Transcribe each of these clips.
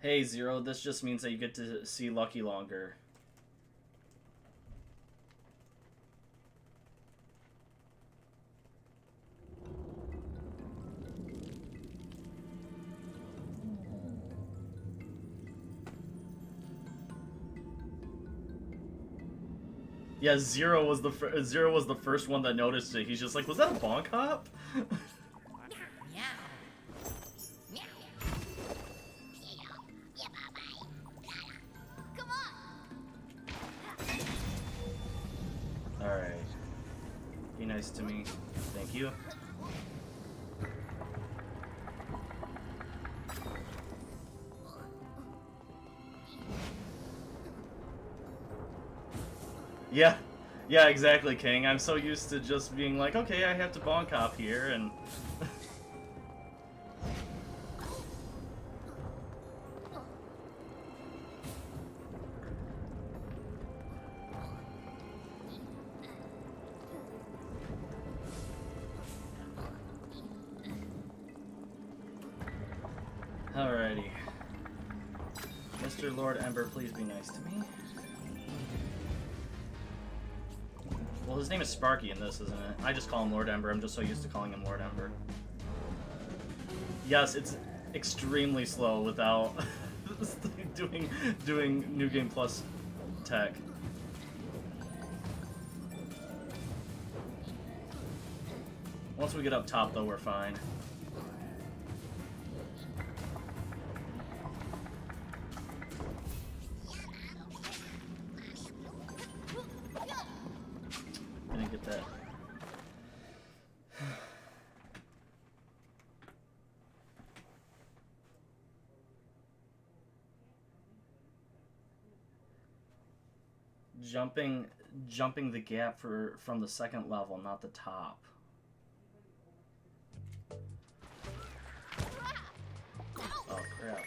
Hey, Zero, this just means that you get to see Lucky longer. Yeah, Zero was the first one that noticed it. He's just like, was that a bonk hop? Alright. Be nice to me. Thank you. Yeah. Yeah, exactly, King. I'm so used to just being like, okay, I have to bonk hop here, and... Alrighty. Mr. Lord Ember, please be nice to me. Well, his name is Sparky in this, isn't it? I just call him Lord Ember. I'm just so used to calling him Lord Ember. Yes, it's extremely slow without doing New Game Plus tech. Once we get up top, though, we're fine. Didn't get that. Jumping the gap from the second level, not the top. Oh crap!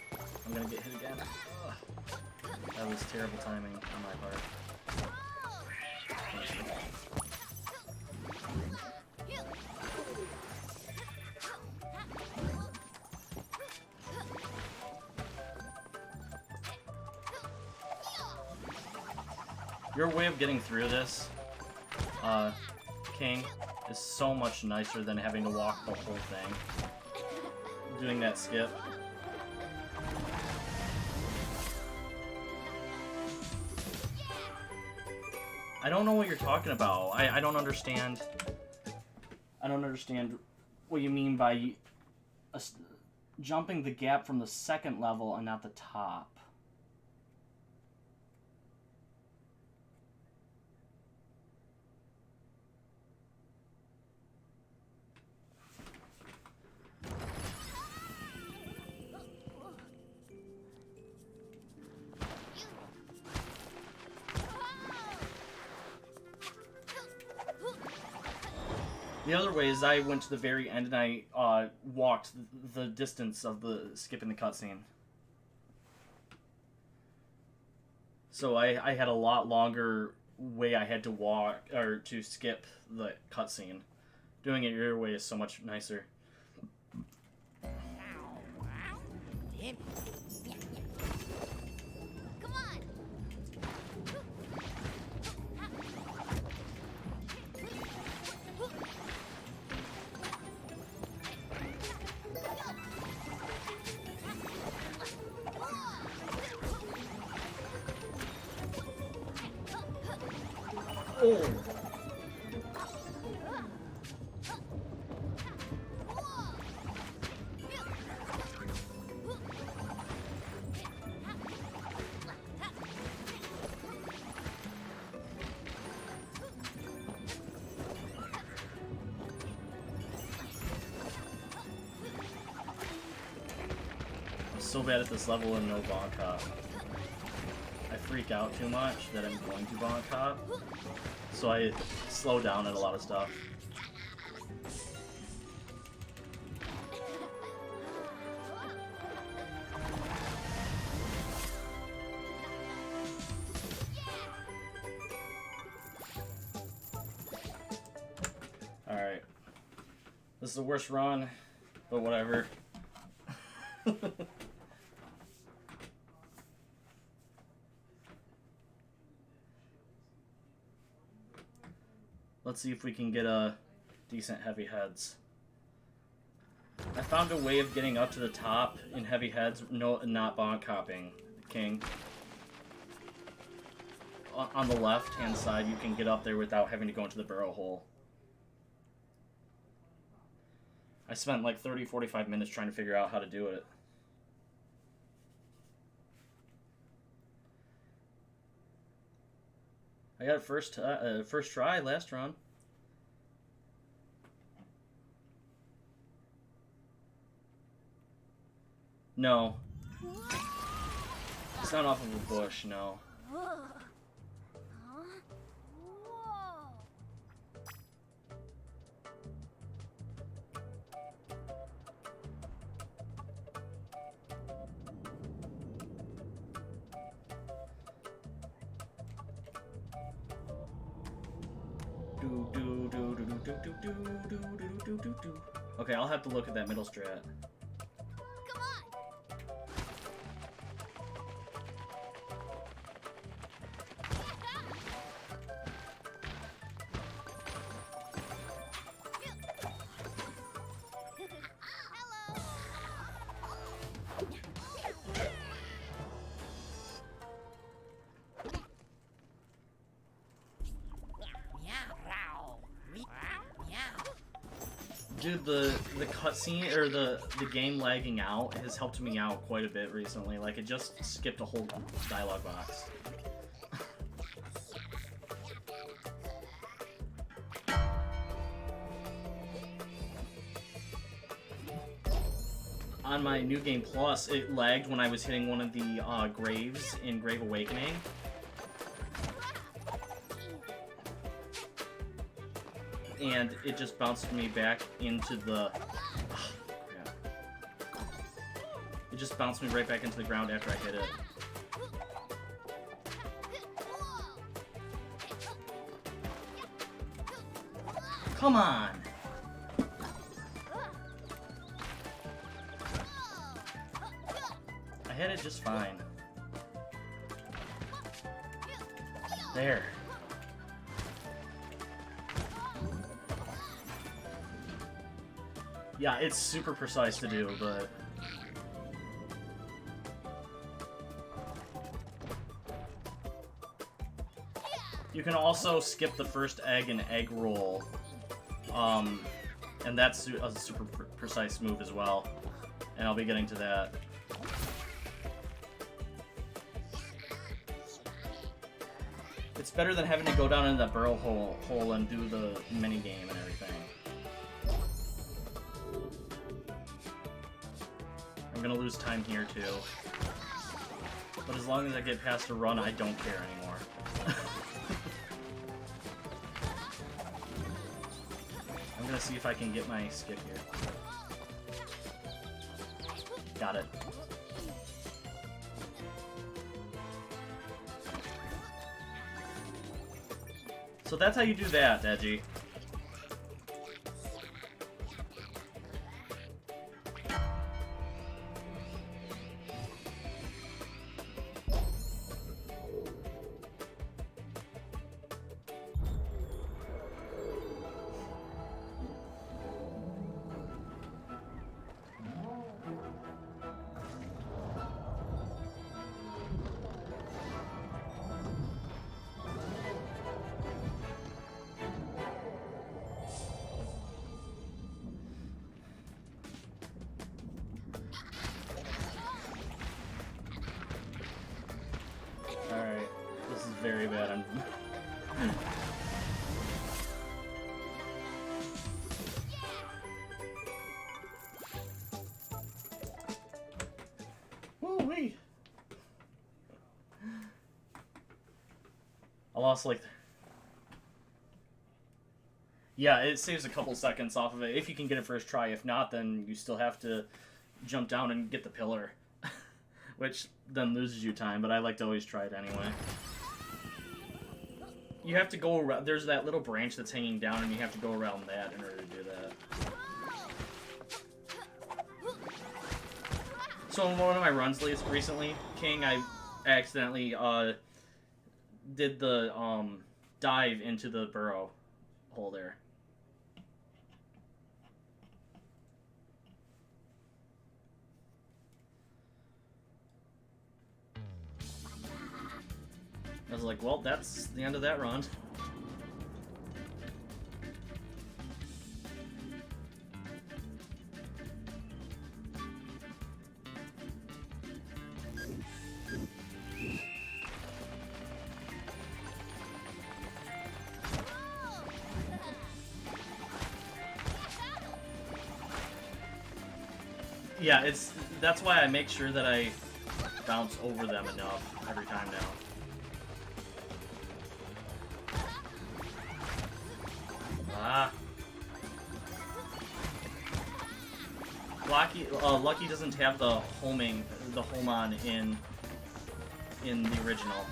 I'm gonna get hit again. Ugh. That was terrible timing on my part. Your way of getting through this, King, is so much nicer than having to walk the whole thing. Doing that skip. I don't know what you're talking about. I don't understand. I don't understand what you mean by jumping the gap from the second level and not the top. The other way is I went to the very end and I walked the distance of the skipping the cutscene. So I had a lot longer way I had to walk or to skip the cutscene. Doing it your way is so much nicer. Oh. I'm so bad at this level and no bonk hop. I freak out too much that I'm going to bonk hop. So I slow down at a lot of stuff. Alright. This is the worst run, but whatever. Let's see if we can get a decent heavy heads. I found a way of getting up to the top in heavy heads, not bonk hopping, King. On the left-hand side, you can get up there without having to go into the burrow hole. I spent like 30-45 minutes trying to figure out how to do it. I got it first try last run. No. It's not off of a bush, no. Okay, I'll have to look at that middle strat. Dude, the cutscene, or the game lagging out has helped me out quite a bit recently. Like, it just skipped a whole dialogue box. On my New Game Plus, it lagged when I was hitting one of the graves in Grave Awakening. And it just bounced me back into the... It just bounced me right back into the ground after I hit it. Come on! I hit it just fine. There. Yeah, it's super precise to do, but... You can also skip the first egg and egg roll. And that's a super precise move as well. And I'll be getting to that. It's better than having to go down into that burrow hole and do the minigame and everything. I'm gonna lose time here too. But as long as I get past a run, I don't care anymore. I'm gonna see if I can get my skip here. Got it. So that's how you do that, Edgy. Alright, this is very bad. Woo-wee! I lost like... Yeah, it saves a couple seconds off of it if you can get it first try. If not, then you still have to jump down and get the pillar. Which then loses you time, but I like to always try it anyway. You have to go around... There's that little branch that's hanging down, and you have to go around that in order to do that. So in one of my runs recently, King, I accidentally did the dive into the burrow hole there. I was like, well, that's the end of that run. Yeah, that's why I make sure that I bounce over them enough every time now. Ah. Lucky doesn't have the home on in the original.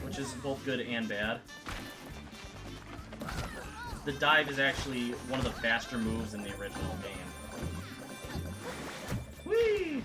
Which is both good and bad. The dive is actually one of the faster moves in the original game. Whee!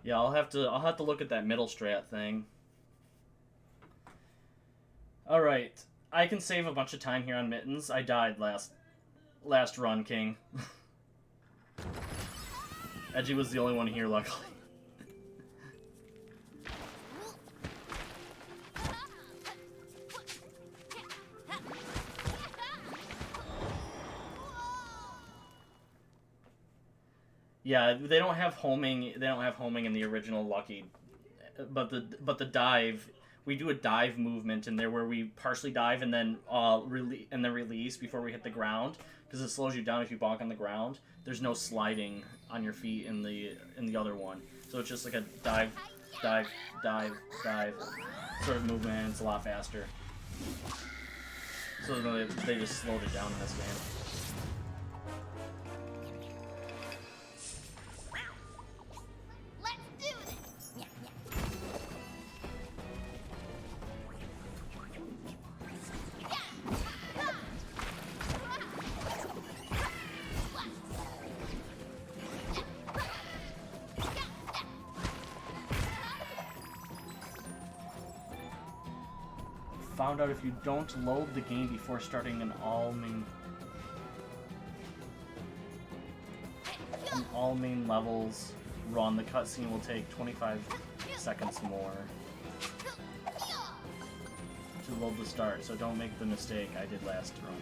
Yeah, I'll have to look at that middle strat thing. Alright. I can save a bunch of time here on Mittens. I died last run, King. Edgy was the only one here, luckily. Yeah, they don't have homing. They don't have homing in the original Lucky, but the dive. We do a dive movement in there where we partially dive and then release before we hit the ground because it slows you down if you bonk on the ground. There's no sliding on your feet in the other one, so it's just like a dive, dive, dive, dive sort of movement. It's a lot faster. So they just slowed it down in this game. Found out if you don't load the game before starting an all main levels run, the cutscene will take 25 seconds more to load the start, so don't make the mistake I did last run.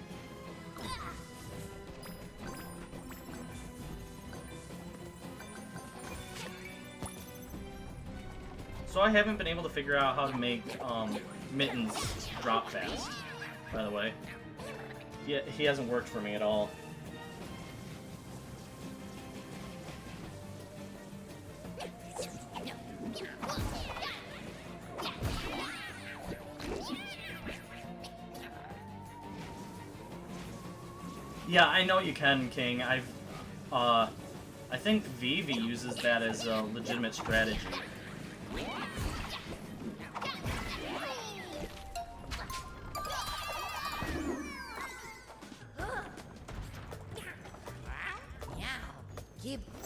So I haven't been able to figure out how to make Mittens drop fast, by the way. He hasn't worked for me at all. Yeah, I know you can, King. I think Vivi uses that as a legitimate strategy.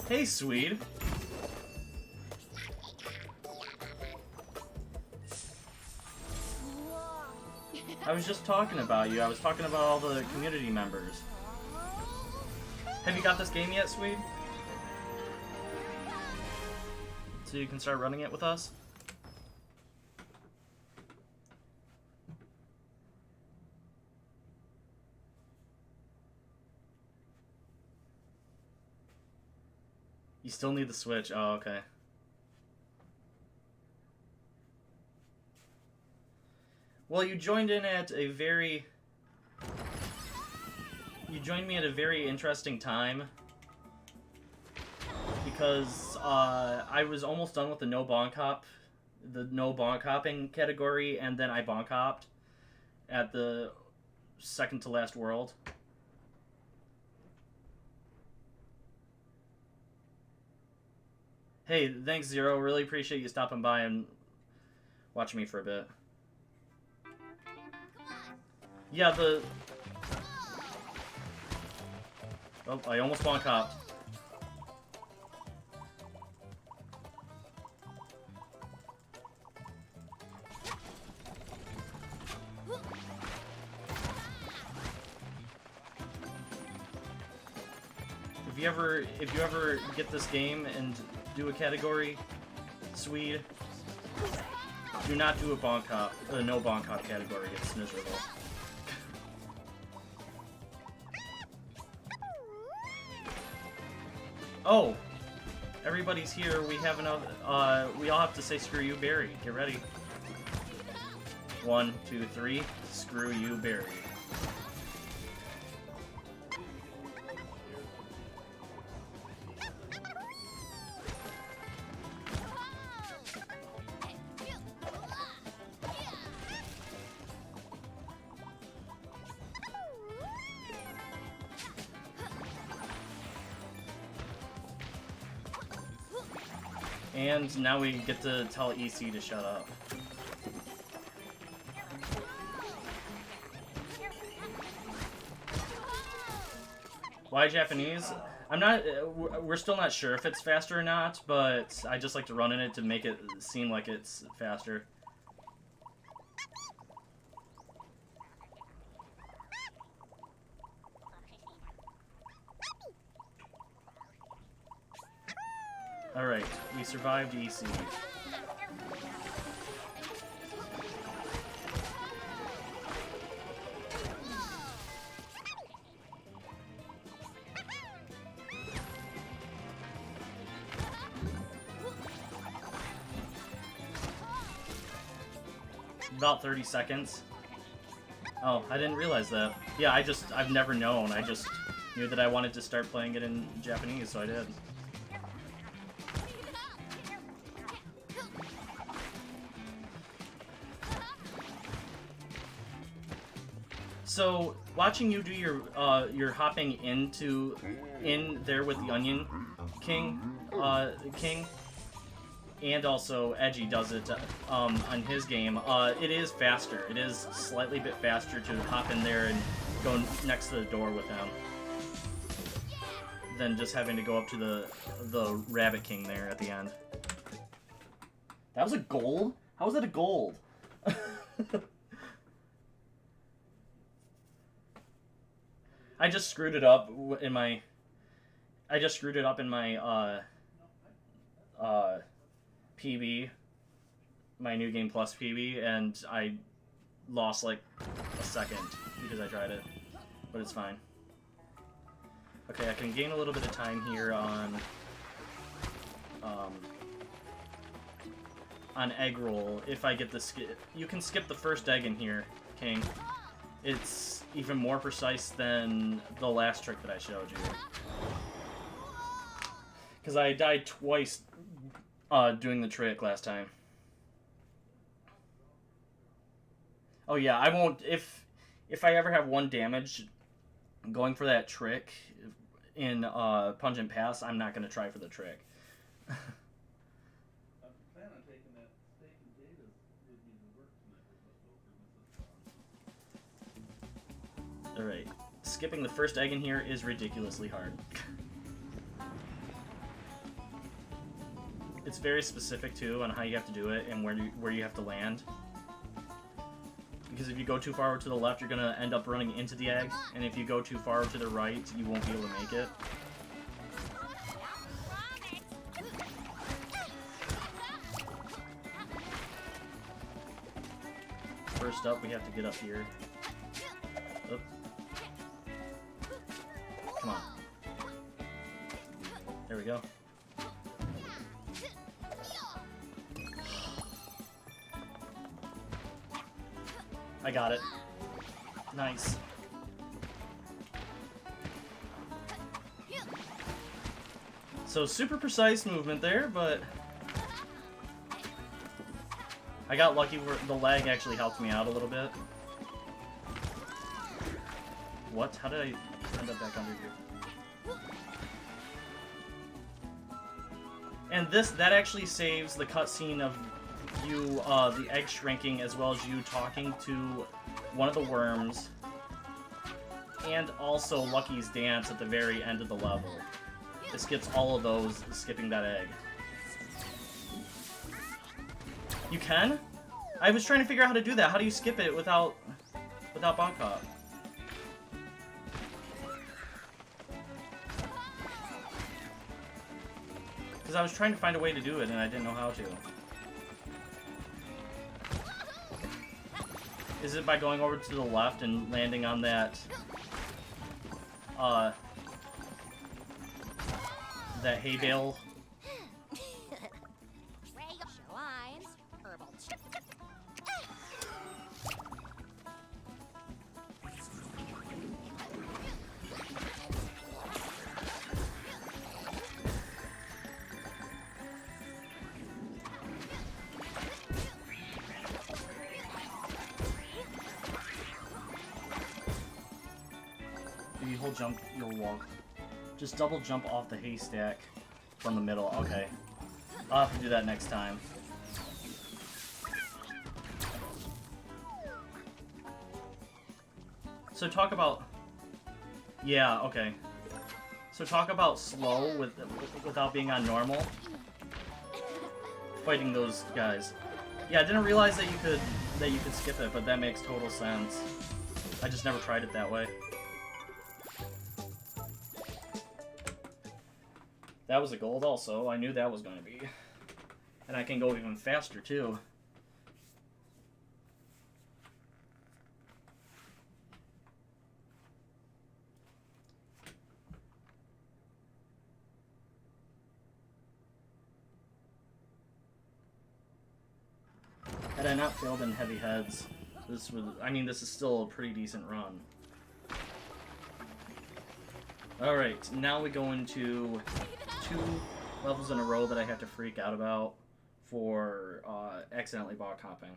Hey, Swede. I was just talking about you. I was talking about all the community members. Have you got this game yet, Swede? So you can start running it with us? You still need the Switch. Oh, okay. Well, you joined in at a very... You joined me at a very interesting time. Because I was almost done with the no bonk hopping category, and then I bonk hopped at the second to last world. Hey, thanks, Zero. Really appreciate you stopping by and watching me for a bit. Yeah, the... Oh, I almost one copped. If you ever get this game and do a category, Swede, do not do a bonk hop. No bonk hop category. It's miserable. Oh, everybody's here. We have another. We all have to say "Screw you, Barry." Get ready. 1, 2, 3. Screw you, Barry. And now we get to tell EC to shut up. Why Japanese? I'm not. We're still not sure if it's faster or not, but I just like to run in it to make it seem like it's faster. Alright, we survived EC. About 30 seconds. Oh, I didn't realize that. Yeah, I've never known. I just knew that I wanted to start playing it in Japanese, so I did. So, watching you do your hopping in there with the Onion King, and also Edgy does it on his game. It is faster. It is slightly bit faster to hop in there and go next to the door with him than just having to go up to the Rabbit King there at the end. That was a gold? How was that a gold? I just screwed it up in my PB, my New Game Plus PB, and I lost like a second because I tried it, but it's fine. Okay, I can gain a little bit of time here on egg roll if I get the skip. You can skip the first egg in here, King. It's even more precise than the last trick that I showed you. Because I died twice doing the trick last time. Oh yeah, I won't... If I ever have 1 damage going for that trick in Pungent Pass, I'm not going to try for the trick. Alright, skipping the first egg in here is ridiculously hard. It's very specific too on how you have to do it and where you have to land. Because if you go too far to the left, you're gonna end up running into the egg, and if you go too far to the right, you won't be able to make it. First up, we have to get up here. Oop. Come on. There we go. I got it. Nice. So super precise movement there, but I got lucky where the lag actually helped me out a little bit. What? How did I end up back under here? And that actually saves the cutscene of you, the egg shrinking, as well as you talking to one of the worms, and also Lucky's dance at the very end of the level. It skips all of those, skipping that egg. You can? I was trying to figure out how to do that. How do you skip it without bonk hop? Because I was trying to find a way to do it and I didn't know how to. Is it by going over to the left and landing on that that hay bale? You hold jump, you'll walk. Just double jump off the haystack from the middle. Okay. I'll have to do that next time. So talk about... Yeah, okay. So talk about slow without being on normal. Fighting those guys. Yeah, I didn't realize that you could skip it, but that makes total sense. I just never tried it that way. That was a gold also. I knew that was going to be. And I can go even faster too. Had I not failed in heavy heads, this would, I mean, this is still a pretty decent run. Alright, now we go into 2 levels in a row that I have to freak out about for accidentally bog hopping.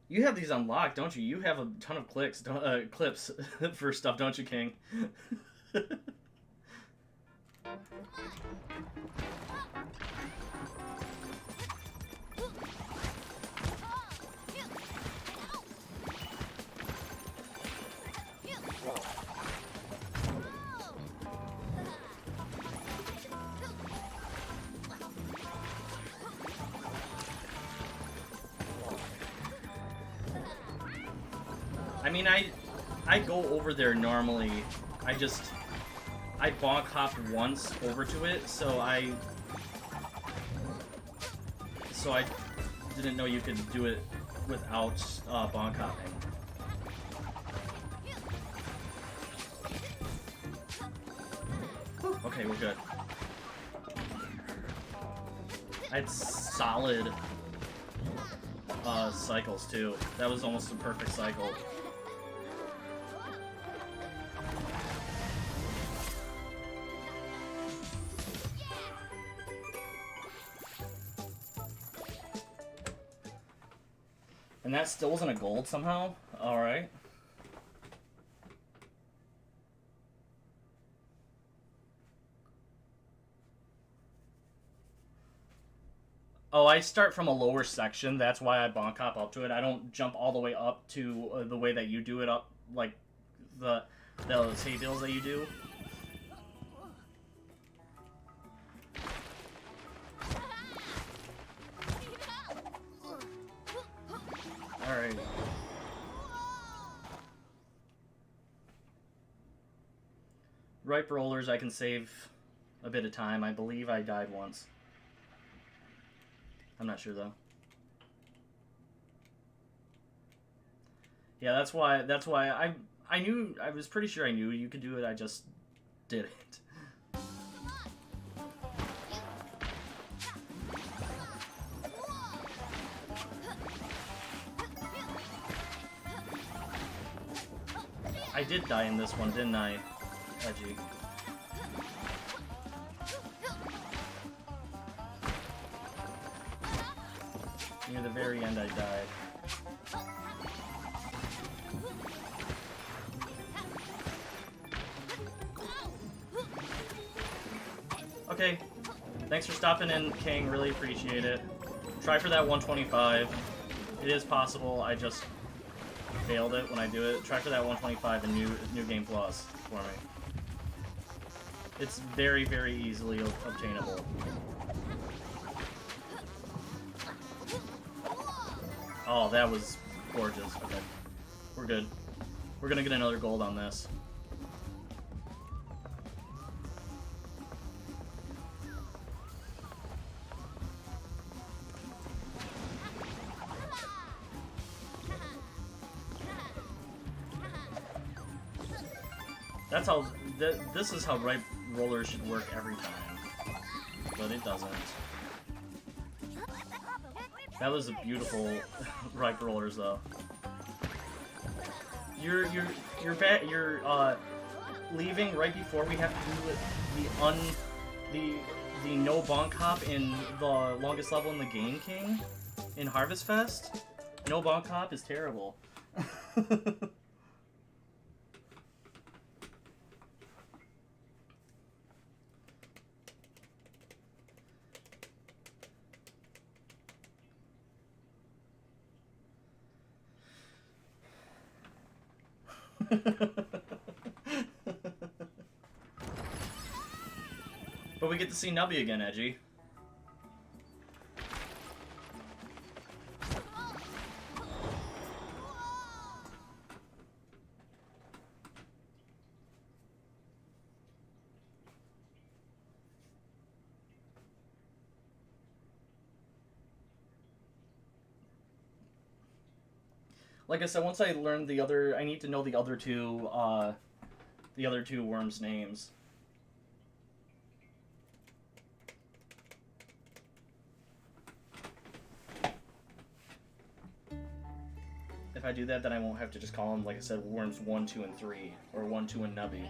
You have these unlocked, don't you? You have a ton of clips for stuff, don't you, King? I mean, I go over there normally. I bonk hopped once over to it, so I didn't know you could do it without bonk hopping. Okay, we're good. I had solid cycles too. That was almost a perfect cycle. And that still wasn't a gold somehow? Alright. Oh, I start from a lower section. That's why I bonk hop up to it. I don't jump all the way up to the way that you do it up, like those hay bales that you do. Alright. Ripe rollers, I can save a bit of time. I believe I died once. I'm not sure though. Yeah, that's why I knew, I was pretty sure I knew you could do it, I just didn't. I did die in this one, didn't I, Edgy? Near the very end I died. okay. Thanks for stopping in, King. Really appreciate it. Try for that 125. It is possible. I just failed it when I do it. Try for that 125 in New Game Plus for me. It's very, very easily obtainable. Oh, that was gorgeous. Okay. We're good. We're gonna get another gold on this. That's how... This is how ripe rollers should work every time. But it doesn't. That was a beautiful ripe rollers, though. You're leaving right before we have to do the no bonk hop in the longest level in the game, King, in Harvest Fest. No bonk hop is terrible. But we get to see Nubby again, Edgy. Like I said, once I learn the other, I need to know the other two worms' names. If I do that, then I won't have to just call them, like I said, worms 1, 2, and 3, or 1, 2, and Nubby.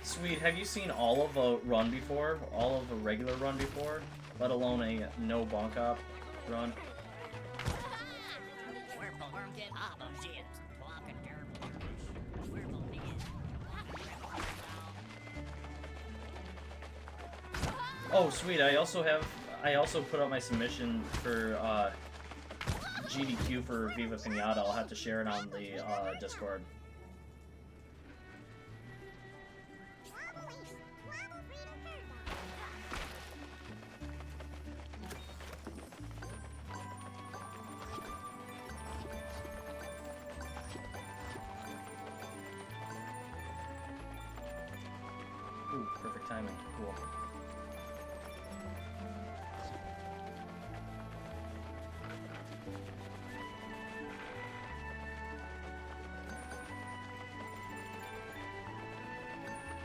Sweet, have you seen all of a run before? All of a regular run before? Let alone a no bonk up run? Oh, sweet, I also put up my submission for GDQ for Viva Pinata. I'll have to share it on the Discord. Ooh, perfect timing. Cool.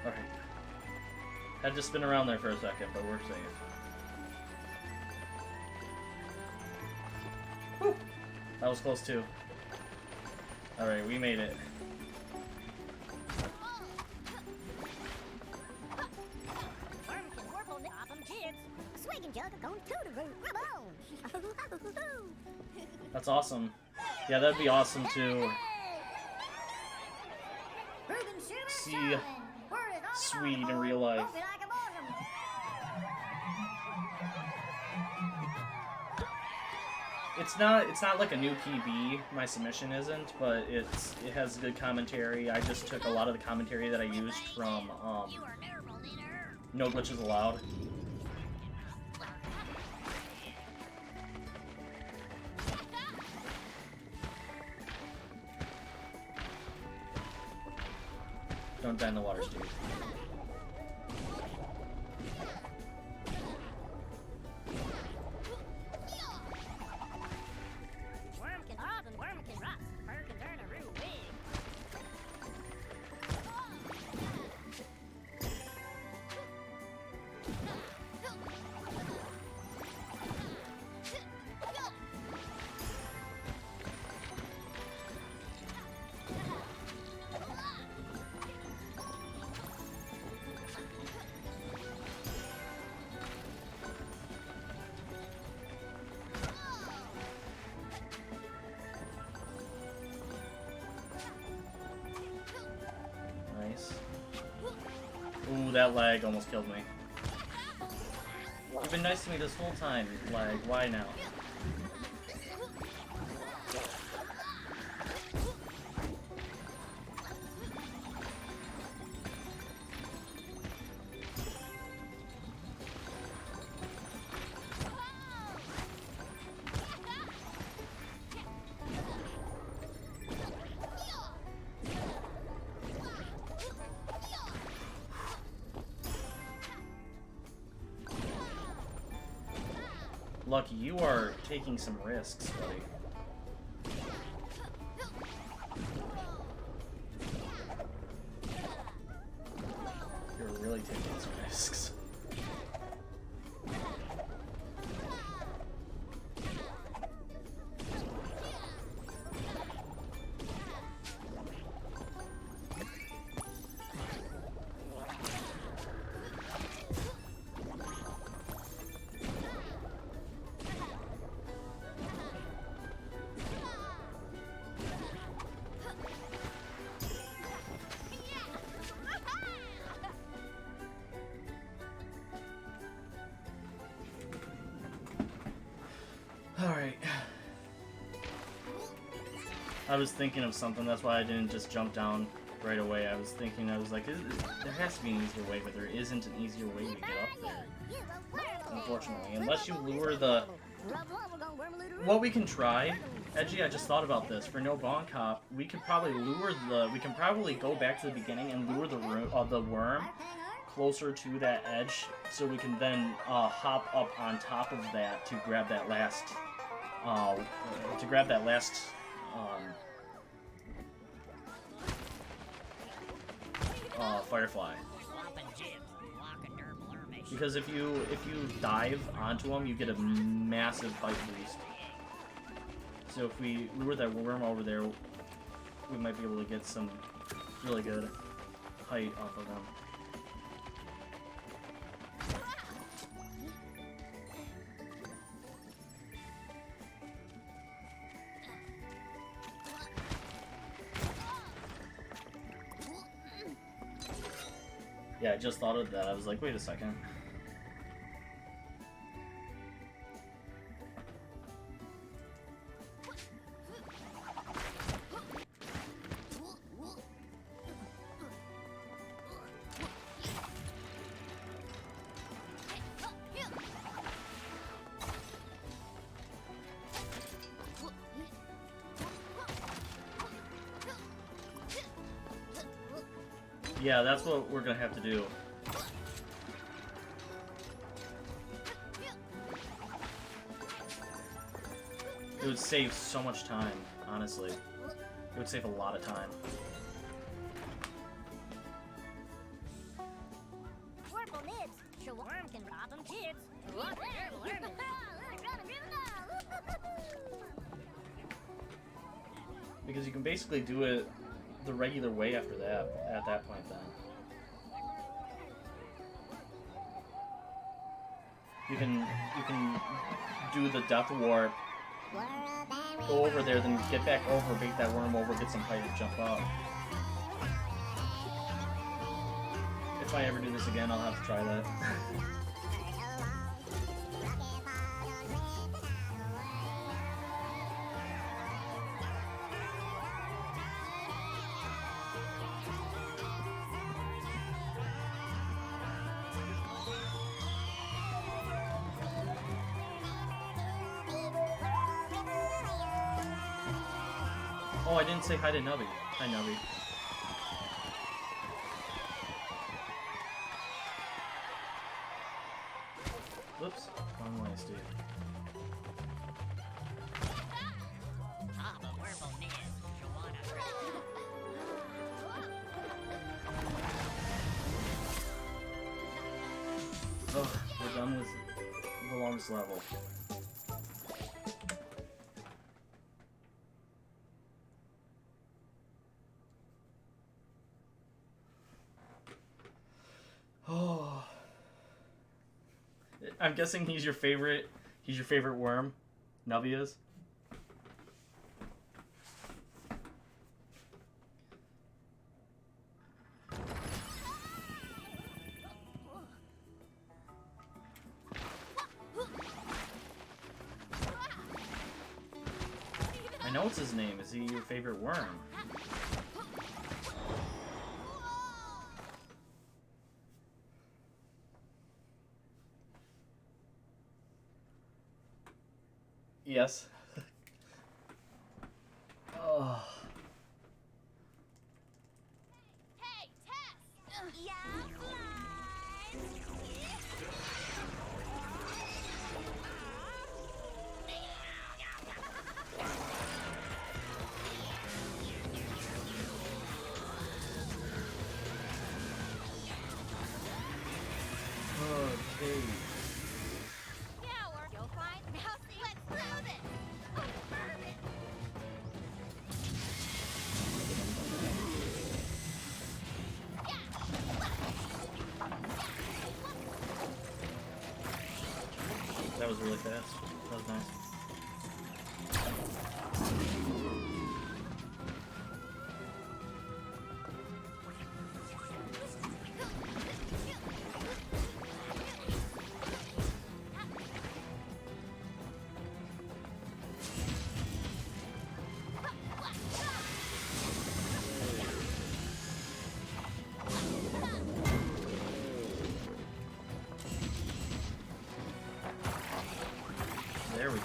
Alright. Had to spin around there for a second, but we're safe. Whew. That was close too. Alright, we made it. That's awesome. Yeah, that'd be awesome to see Swede in real life. It's not like a new PB, my submission isn't, but it has good commentary. I just took a lot of the commentary that I used from No Glitches Allowed. Don't die in the water, Steve. Ooh, that lag almost killed me. You've been nice to me this whole time, lag. Why now? Lucky, you are taking some risks, buddy. You're really taking some risks. Alright. I was thinking of something, that's why I didn't just jump down right away. I was like, there has to be an easier way, but there isn't an easier way to get up there. Unfortunately. Unless you lure the... What we can try, Edgy, I just thought about this. For no Bonk Hop, we could probably lure the... We can probably go back to the beginning and lure the worm closer to that edge, so we can then hop up on top of that to grab that last Firefly. Because if you dive onto them, you get a massive height boost. So if we lure that worm over there, we might be able to get some really good height off of them. Yeah, I just thought of that. I was like, wait a second. Yeah, that's what we're gonna have to do. It would save so much time, honestly. It would save a lot of time. Because you can basically do it the regular way after that, at that point then. You can do the death warp, go over there, then get back over, bait that worm over, get some height and jump up. If I ever do this again, I'll have to try that. Oh, I didn't say hi to Nubby. Hi, Nubby. Whoops. Wrong way, Steve. Oh, we're done with the longest level. Oh, I'm guessing he's your favorite worm. Nubby is. know what's his name. Is he your favorite worm? Yes. Oh. Hey, Tess! Yeah, flies! Okay. Yeah, you'll find. Now see, let's prove it! Oh, bourbon! That was really fast. That was nice. There we go.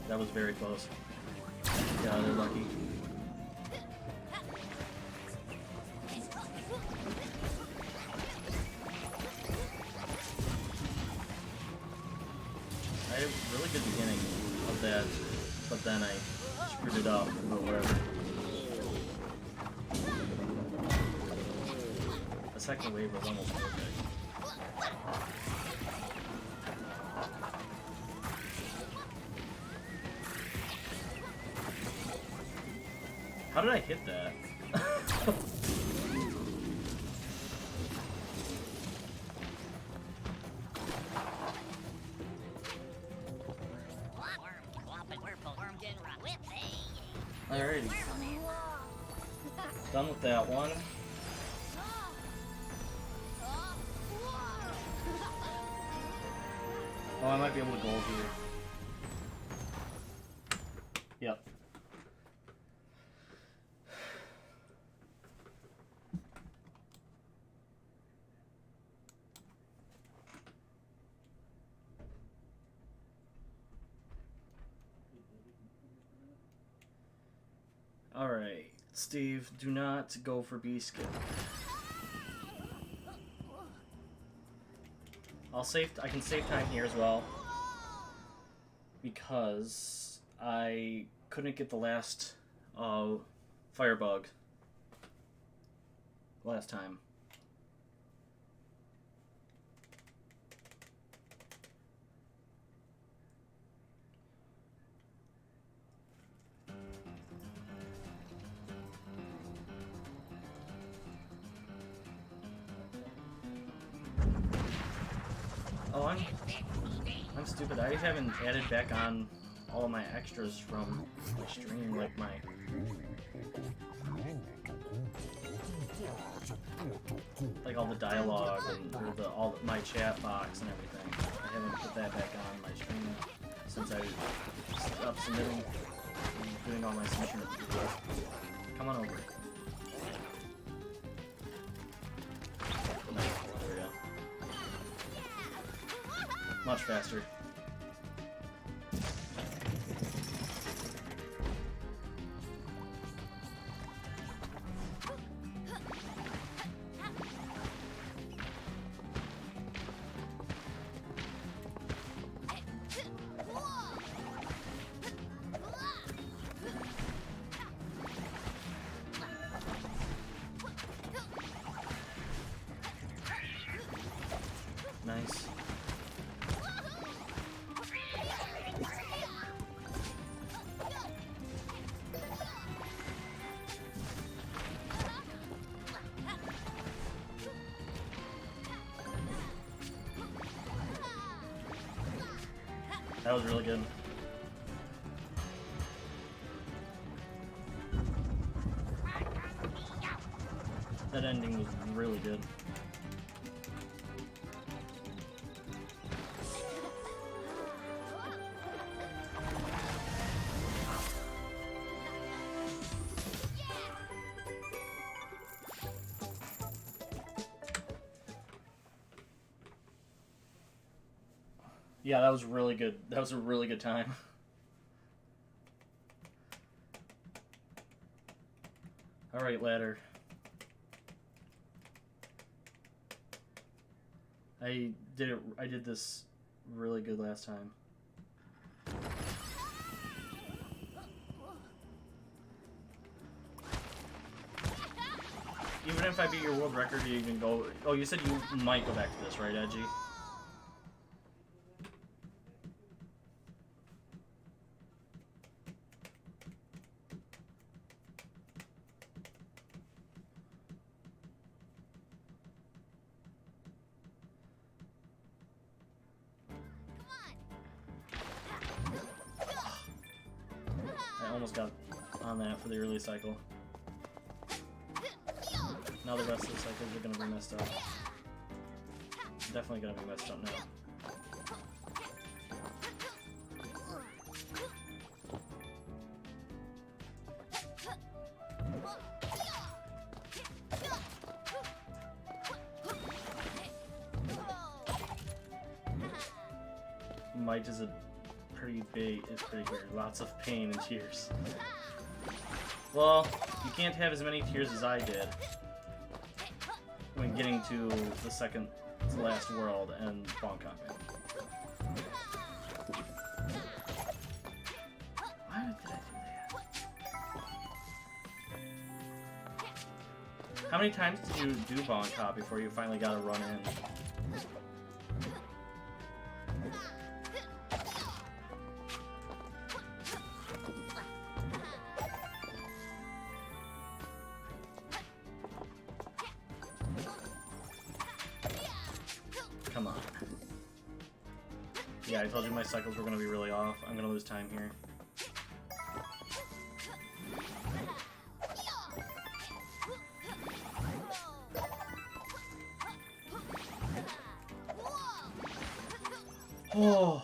That was very close. Yeah, they're lucky. I had a really good beginning of that, but then I screwed it up, but whatever. The second wave was almost perfect. How did I hit that? Alrighty. Done with that one. Oh, I might be able to go over here. Yep. Alright, Steve, do not go for B-skip. I can save time here as well, because I couldn't get the last firebug last time. Oh, I'm stupid. I haven't added back on all of my extras from my stream, like all the dialogue and my chat box and everything. I haven't put that back on my stream since I stopped submitting and doing all my submissions. Come on over. Nice. There we go. Much faster. Nice. That was really good. That ending was really good. Yeah, that was really good. That was a really good time. Alright, ladder. I did this really good last time. Even if I beat your world record, you even go... Oh, you said you might go back to this, right, Edgy? I almost got on that for the early cycle. Now the rest of the cycles are gonna be messed up. Definitely gonna be messed up now. Might is a pretty big, it's pretty weird. Lots of pain and tears. Well, you can't have as many tears as I did when getting to the second to last world and bonk hopping. Why did I do that? How many times did you do bonk hop before you finally got a run in? Come on. Yeah, I told you my cycles were going to be really off. I'm going to lose time here. Oh.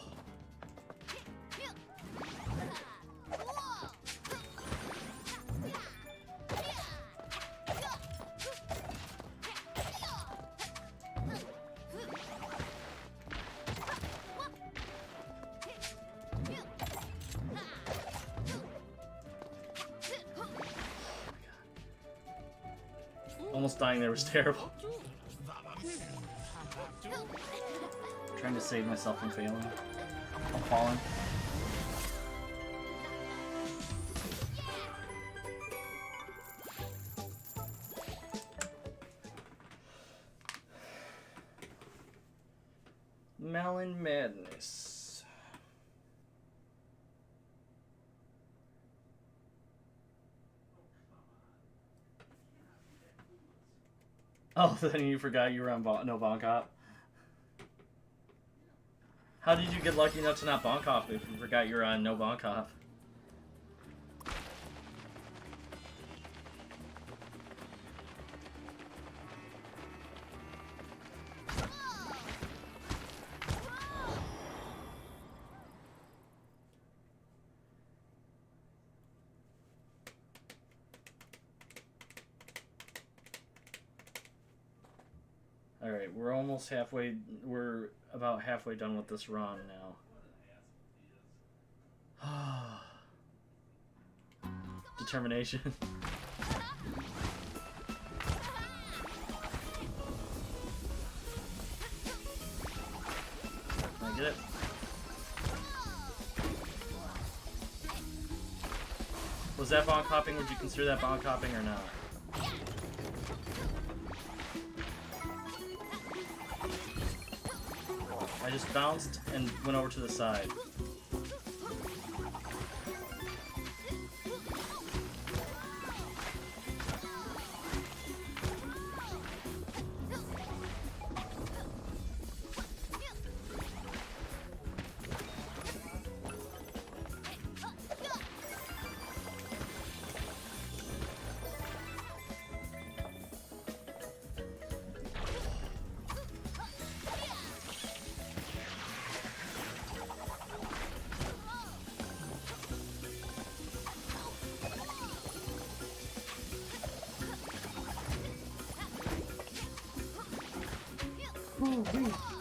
Almost dying there was terrible. Trying to save myself from failing. I'm falling. Melon Madness. Oh, then you forgot you were on no bonk hop. How did you get lucky enough to not bonk hop if you forgot you were on no bonk hop? Alright, we're almost halfway, we're about halfway done with this run now. Determination. I get it. Was that bonk hopping? Would you consider that bonk hopping or not? I just bounced and went over to the side.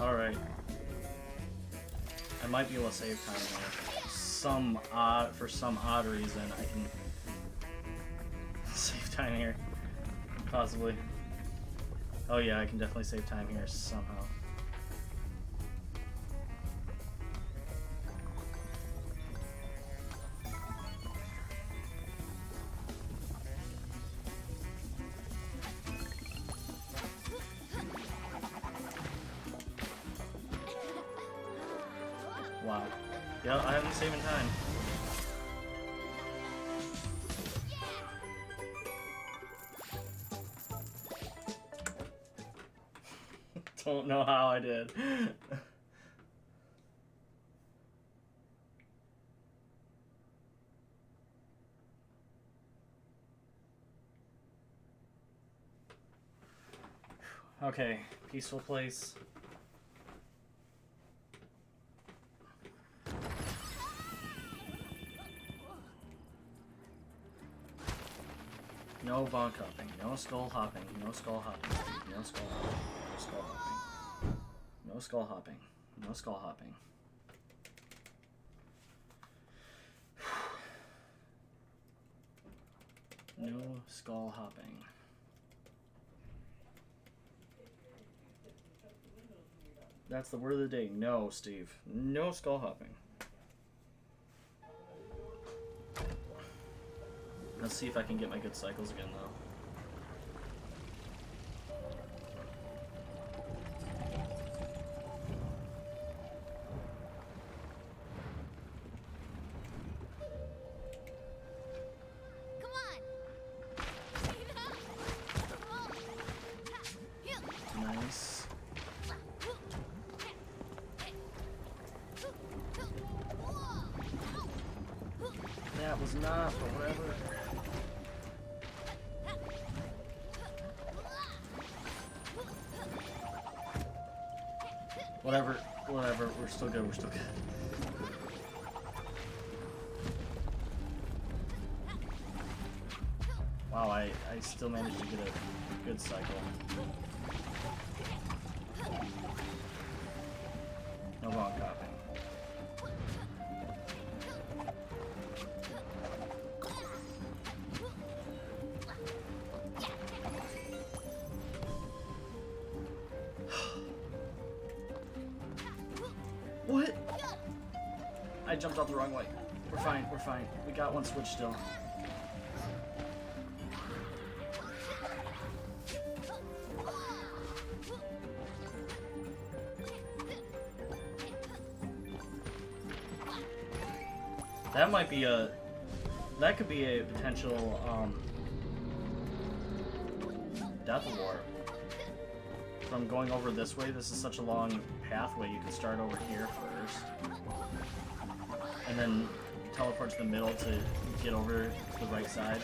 Alright. I might be able to save time here. For some odd reason, I can save time here. Possibly. Oh yeah, I can definitely save time here somehow. Wow. Yeah, I haven't saving time. Don't know how I did. Okay, peaceful place. No bonk hopping, no skull hopping, no skull hopping, no skull hopping, no skull hopping, no skull hopping, no skull hopping. No skull hopping. That's the word of the day. No, Steve. No skull hopping. Let's see if I can get my good cycles again, though. Nice. That was not, but whatever. Whatever, we're still good, we're still good. Wow, I still managed to get a good cycle. No wrong copying. What? I jumped out the wrong way. We're fine, we're fine. We got one switch still. That might be that could be a potential, death warp. From going over this way, this is such a long pathway, you can start over here first. And then teleport to the middle to get over to the right side.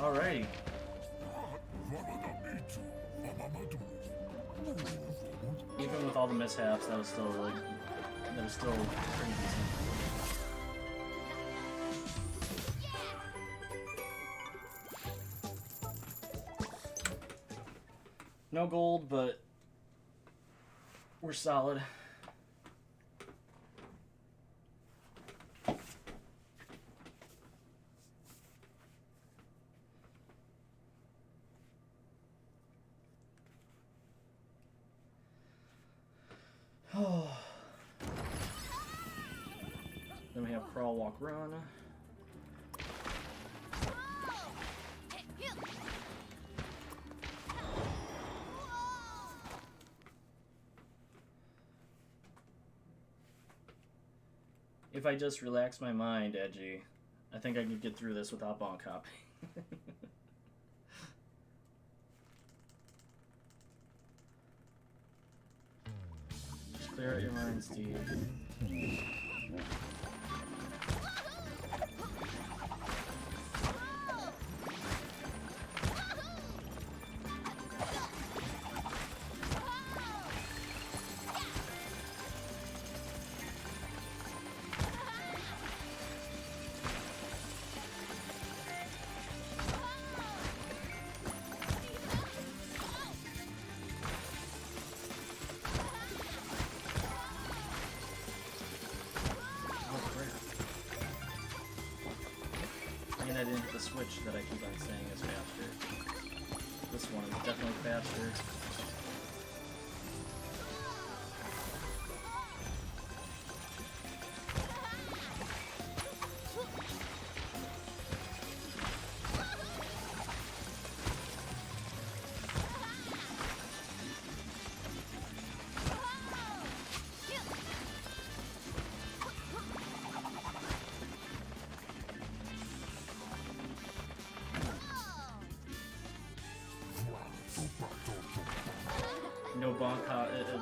Alrighty. Even with all the mishaps, that was still pretty decent. No gold, but we're solid. Then we have crawl, walk, run. If I just relax my mind, Edgy, I think I could get through this without bonk hopping. Clear out your mind, Steve. I didn't hit the switch that I keep on saying is faster. This one is definitely faster.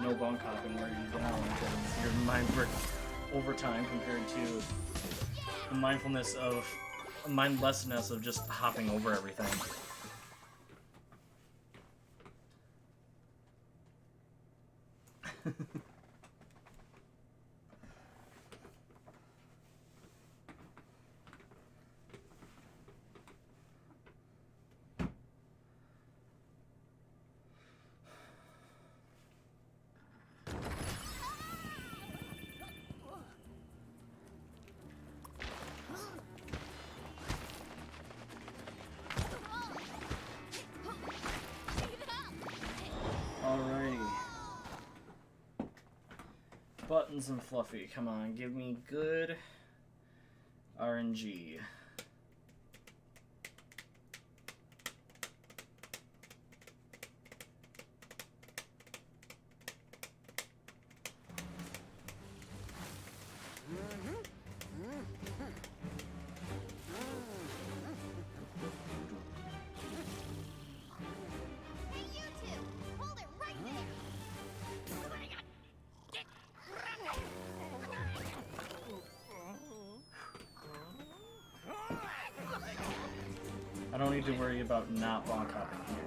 No bonk hopping where you're down because your mind works overtime compared to the mindlessness of just hopping over everything. Buttons and Fluffy, come on, give me good RNG. I don't need to worry about not bonk hopping here.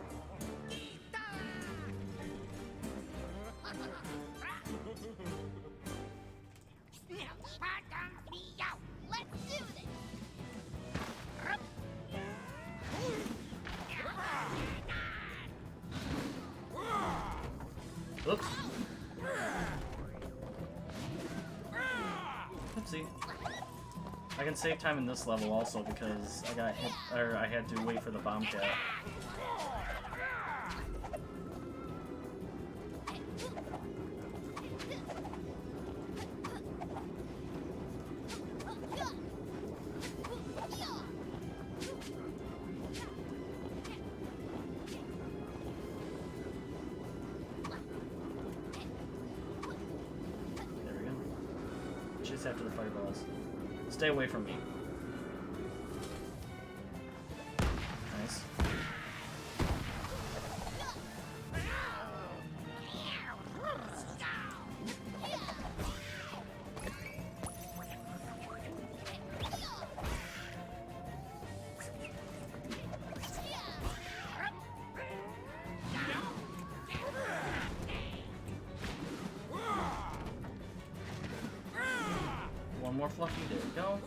Oops. Oopsie. I can save time in this level also because I got hit, or I had to wait for the bomb cat. There we go. Chase after the fireballs. Stay away from me. Nice. One more Fluffy, there we go.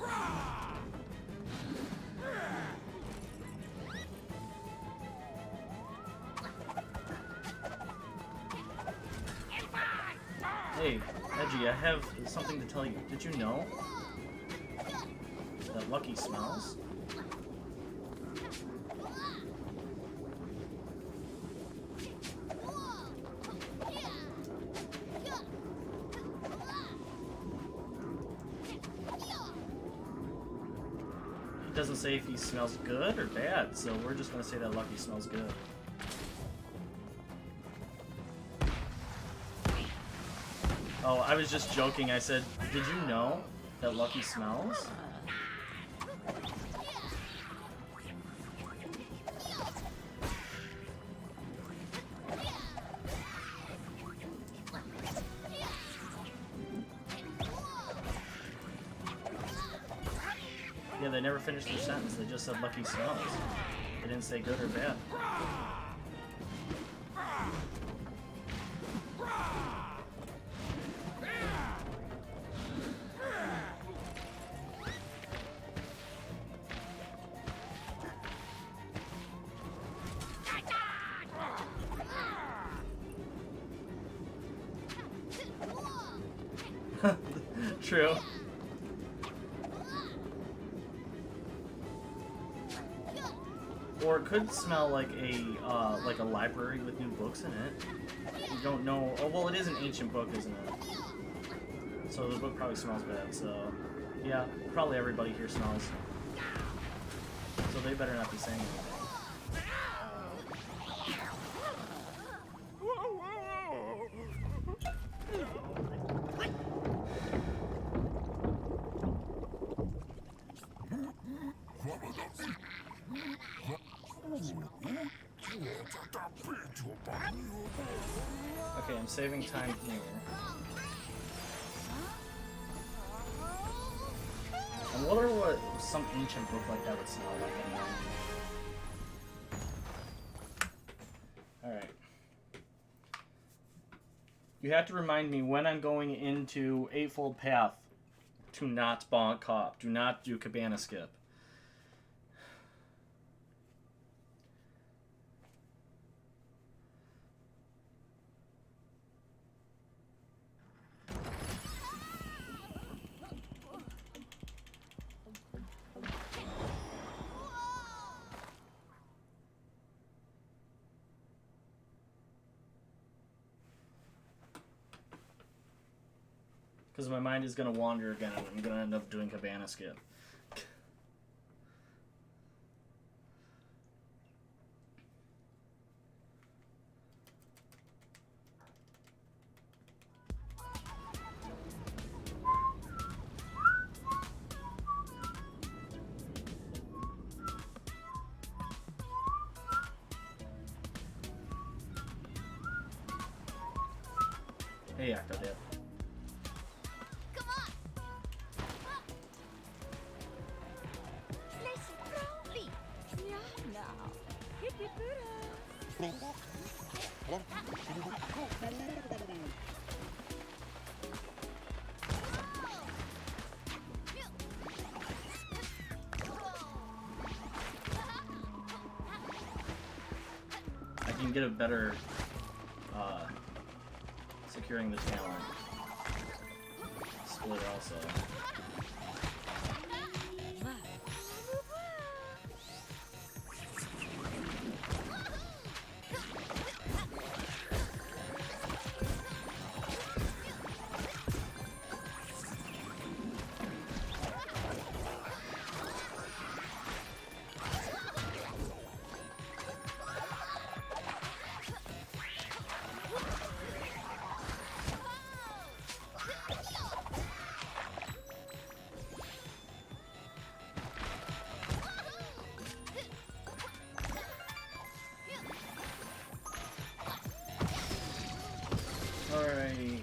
Hey, Edgy, I have something to tell you. Did you know that Lucky smells? It doesn't say if he smells good or bad, so we're just gonna say that Lucky smells good. Oh, I was just joking. I said, did you know that Lucky smells? Yeah, they never finished their sentence. They just said lucky smells. They didn't say good or bad. True. Or it could smell like a library with new books in it. You don't know. Oh well, it is an ancient book, isn't it? So the book probably smells bad. So yeah, probably everybody here smells. So they better not be saying anything. Okay, I'm saving time here. I wonder what some ancient book like that would smell like anyway. Alright. You have to remind me when I'm going into Eightfold Path to not bonk cop. Do not do cabana skip. Because my mind is going to wander again and I'm going to end up doing cabana skip. Hey, Octodad. I can get a better securing the talent split also. Alright.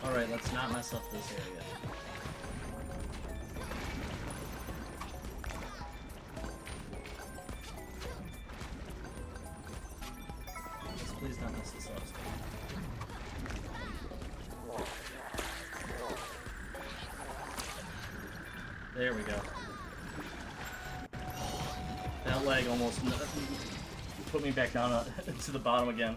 Alright, let's not mess up this area. Let's please not mess this up. There we go. That leg almost put me back down to the bottom again.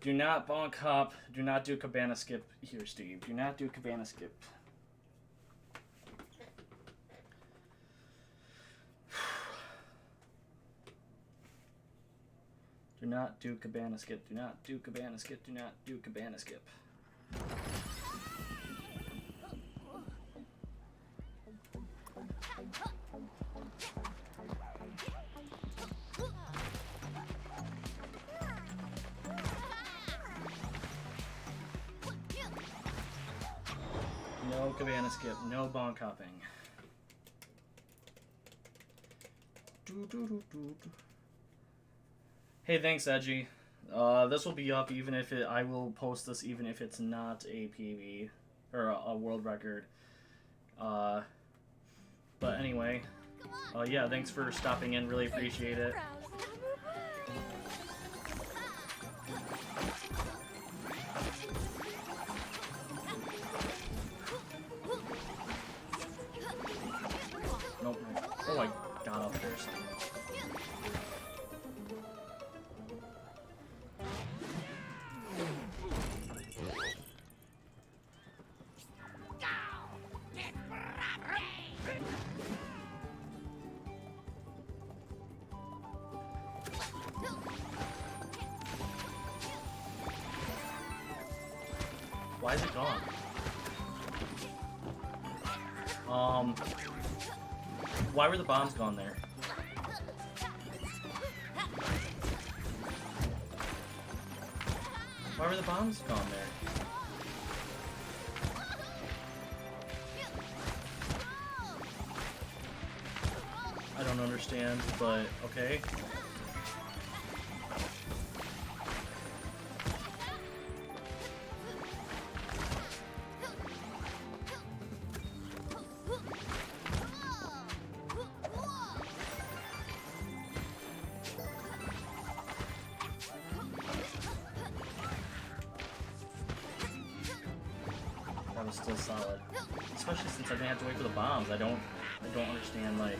Do not bonk hop. Do not do cabana skip here, Steve. Do not do cabana skip. Do not do cabana skip. Do not do cabana skip. Do not do cabana skip. No cabana skip. No bonk hopping. Hey, thanks, Edgy. This will be up even if I will post this even if it's not a PB or a world record. But anyway, yeah, thanks for stopping in. Really appreciate it. Nope. Oh, I got up there. So. Why is it gone? Why were the bombs gone there? Why were the bombs gone there? I don't understand, but okay. That was still solid, especially since I didn't have to wait for the bombs. I don't understand like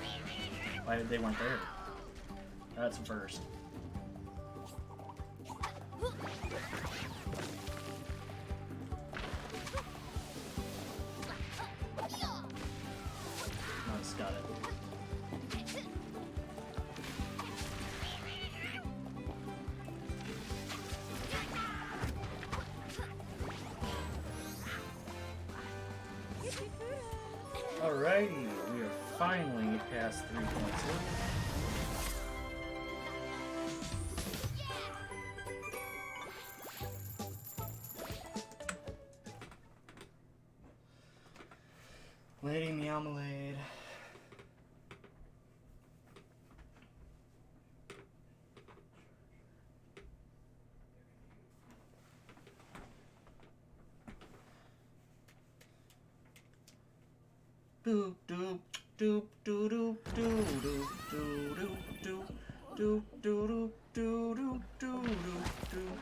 why they weren't there. That's a first. Nice, got it. Alrighty, we are finally past 3.2. Lady Meowmalade. Doop doop doop doop doop doop doop doop doop doop doop doop doop doop.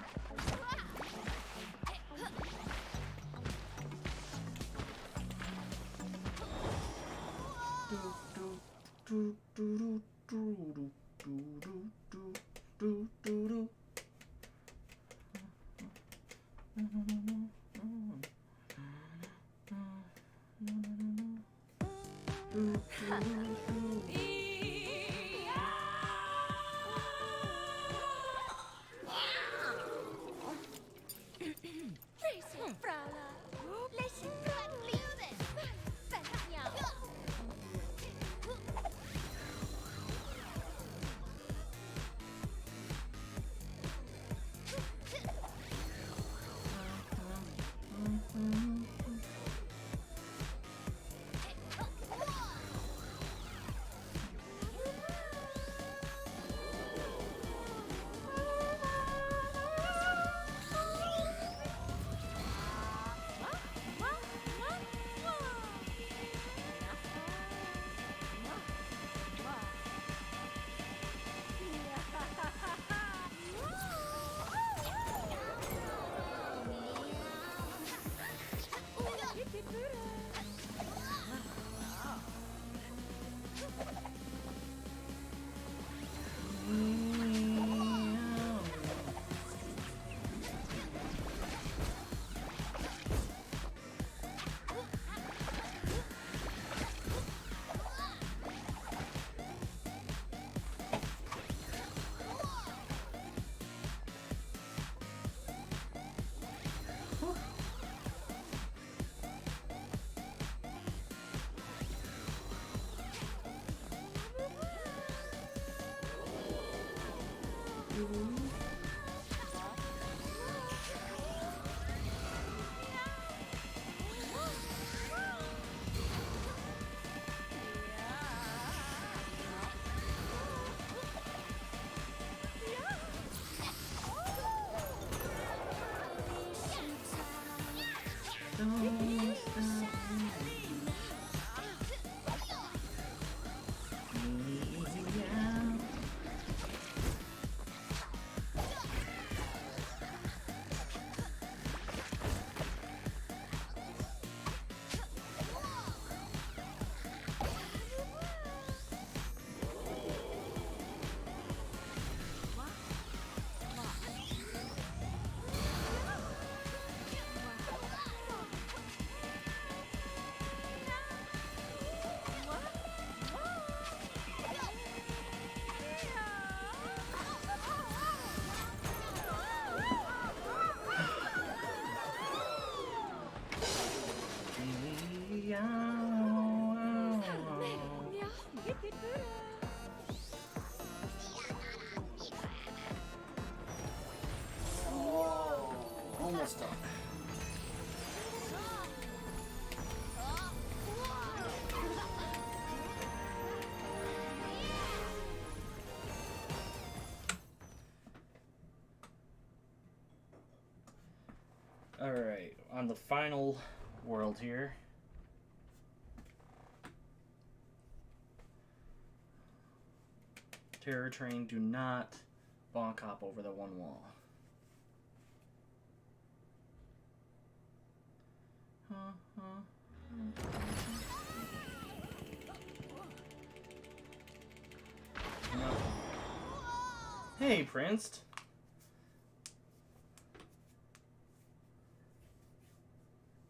Almost done. Alright, on the final world here. Terror Train, do not bonk hop over the one wall. No. Hey, Prince.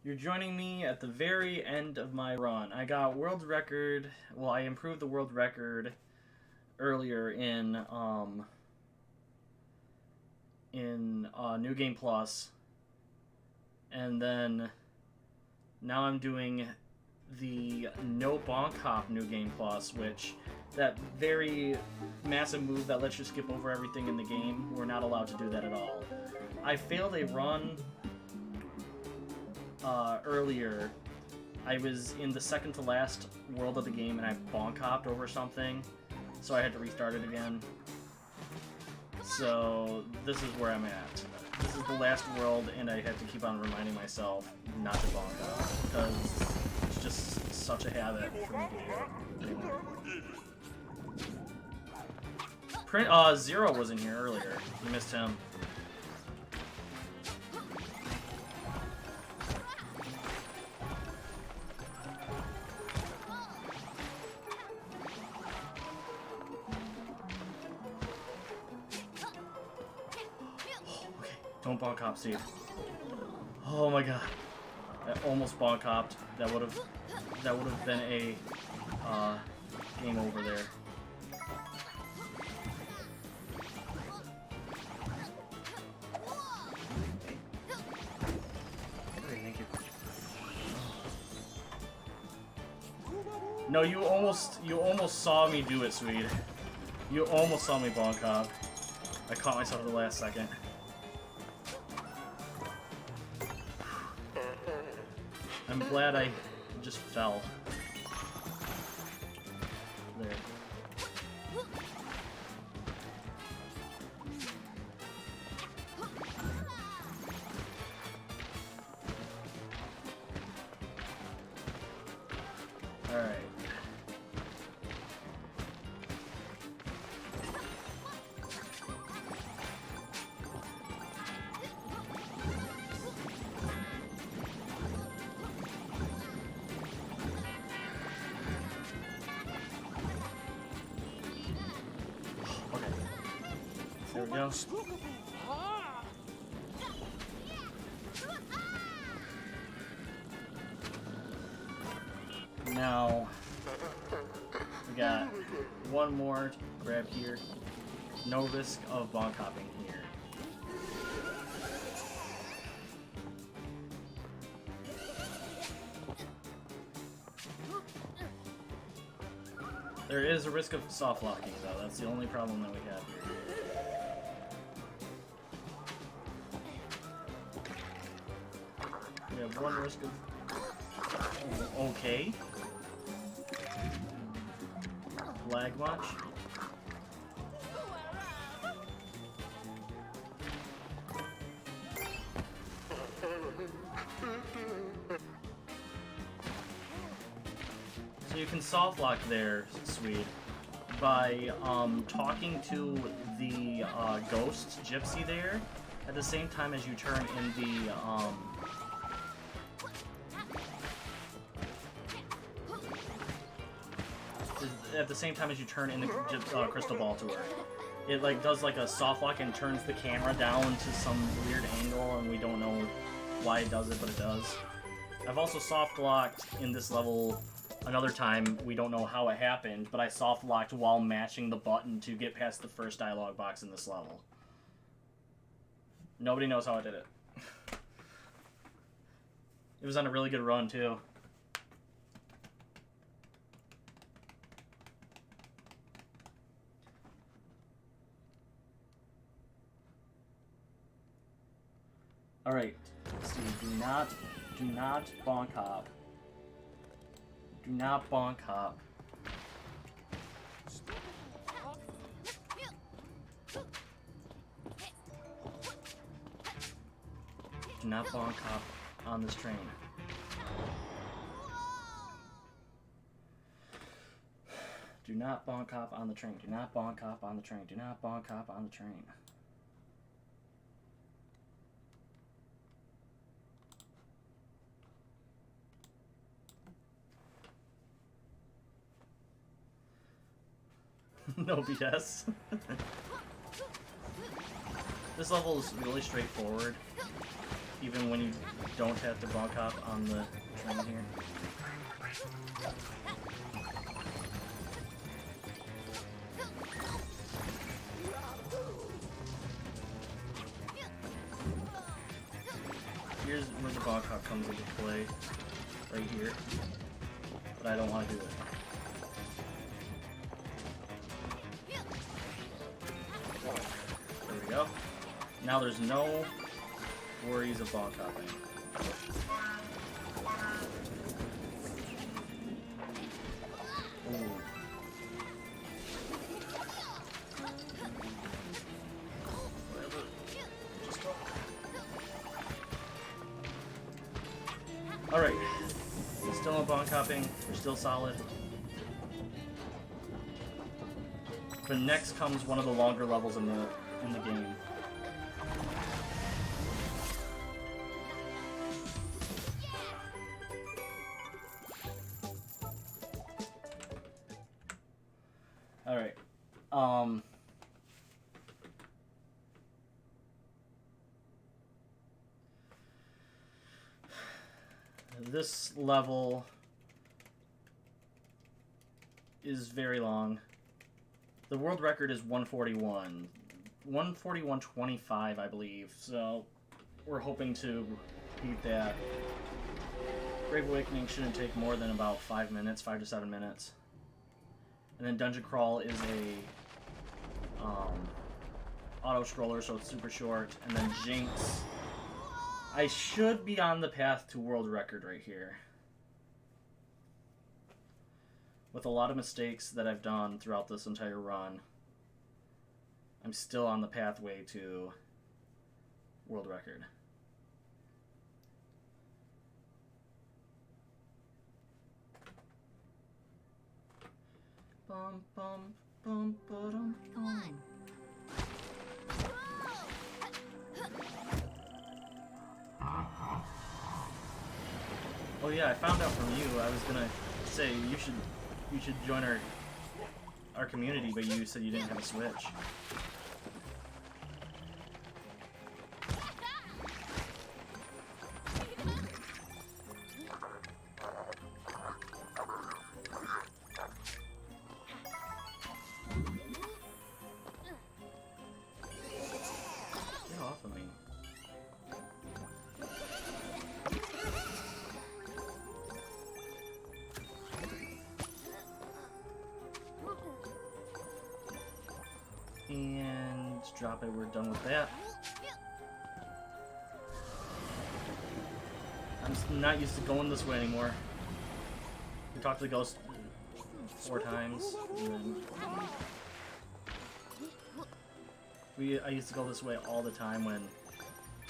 You're joining me at the very end of my run. I got world record. Well, I improved the world record earlier in New Game Plus, and then now I'm doing the no bonk hop New Game Plus, which that very massive move that lets you skip over everything in the game. We're not allowed to do that at all. I failed a run earlier. I was in the second to last world of the game and I bonk hopped over something, so I had to restart it again. So this is where I'm at. This is the last world, and I have to keep on reminding myself not to bonk hop because it's just such a habit for me to do. Zero was in here earlier. You missed him. Don't bonk hop, Steve. Oh my god. I almost bonk hopped. That would have been a game over there. Okay, thank you. No, you almost saw me do it, Swede. You almost saw me bonk hop. I caught myself at the last second. I'm glad I just fell. There. Alright. There we go. Now, we got one more to grab here. No risk of bonk hopping here. There is a risk of soft locking, though. That's the only problem that we have here. have one risk of... Oh, okay. Lag much? So you can soft lock there, Swede, by talking to the ghost gypsy there at the same time as you turn in the crystal ball to her. It like does like a soft lock and turns the camera down to some weird angle, and we don't know why it does it, but it does. I've also soft locked in this level another time. We don't know how it happened, but I soft locked while matching the button to get past the first dialogue box in this level. Nobody knows how I did it. It was on a really good run too. All right, Steve, do not bonk hop. Do not bonk hop. Do not bonk hop on this train. Do not bonk hop on the train. Do not bonk hop on the train. Do not bonk hop on the train. No BS. This level is really straightforward, even when you don't have to bonk hop on the train here. Here's where the bonk hop comes into play, right here, but I don't want to do it. There we go. Now there's no worries of bonk hopping. Ooh. Alright. Still no bonk hopping. We're still solid. But next comes one of the longer levels in the game. All right. This level is very long. The world record is 141. 141.25, I believe. So we're hoping to beat that. Grave Awakening shouldn't take more than about 5 minutes, 5 to 7 minutes. And then Dungeon Crawl is a auto scroller, so it's super short. And then Jinx, I should be on the path to world record right here. With a lot of mistakes that I've done throughout this entire run, I'm still on the pathway to world record. Bum, bum, bum, ba-dum, bum. Oh yeah, I found out from you. I was gonna say you should join our community, but you said you didn't have a Switch. Get off of me. And drop it, we're done with that. I'm not used to going this way anymore. We talked to the ghost 4 times, and then I used to go this way all the time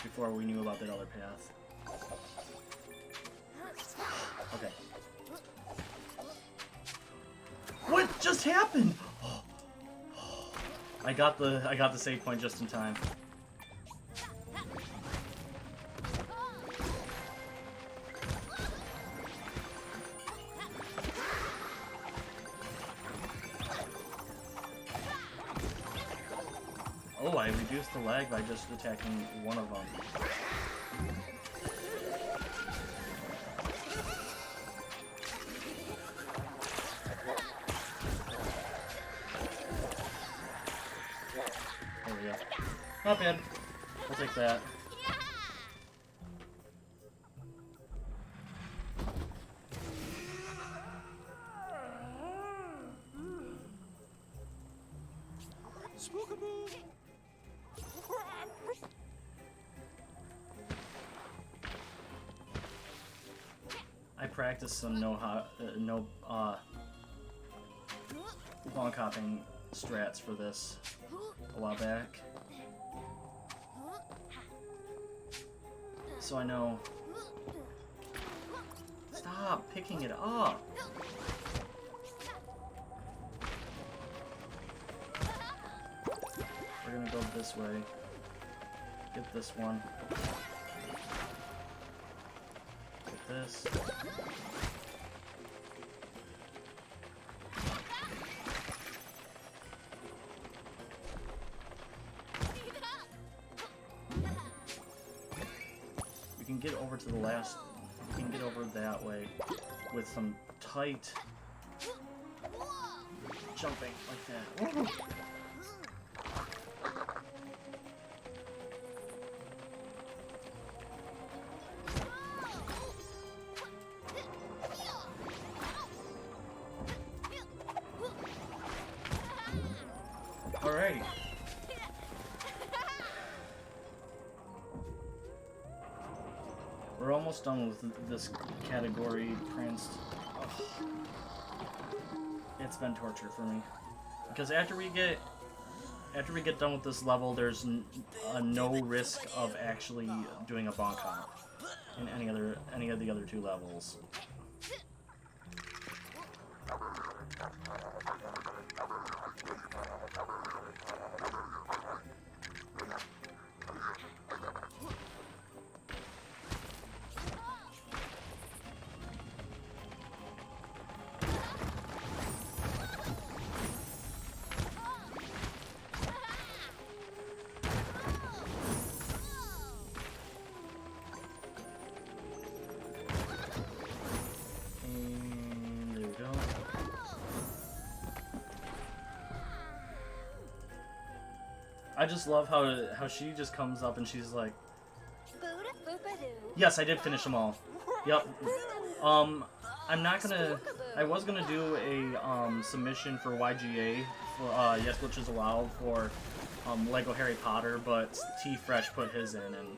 before we knew about that other path. Okay. What just happened? I got the save point just in time. Oh, I reduced the lag by just attacking one of them. There we go. Not bad. I'll take that. I practiced some no bonk hopping strats for this a while back, so I know. Stop picking it up. We're gonna go this way. Get this one. Get this. We can get over to the last. We can get over that way with some tight jumping like that. Woo! Alrighty. We're almost done with this category, Prince. Oh. It's been torture for me. Because after we get done with this level, there's no risk of actually doing a bonk hop in any of the other 2 levels. I just love how she just comes up and she's like, yes, I did finish them all. Yep. I'm not gonna. I was gonna do a submission for YGA for Yes Glitches Allowed for Lego Harry Potter, but T Fresh put his in, and